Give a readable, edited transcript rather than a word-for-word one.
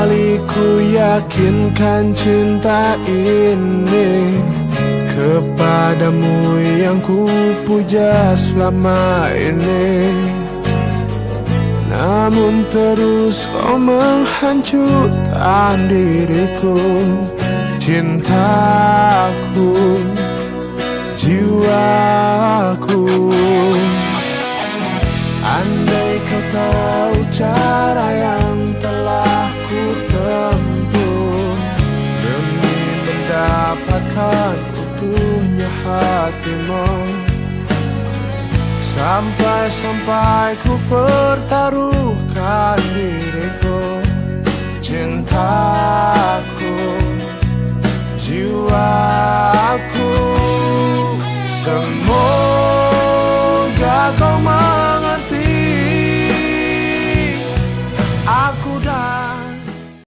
kali ku yakinkan cinta ini kepadamu yang ku puja selama ini. Namun terus kau menghancurkan diriku, cintaku, jiwaku. Andai kau tahu cara yang telah ku tempuh demi mendapatkan utuhnya hatimu, sampai ku pertaruhkan diriku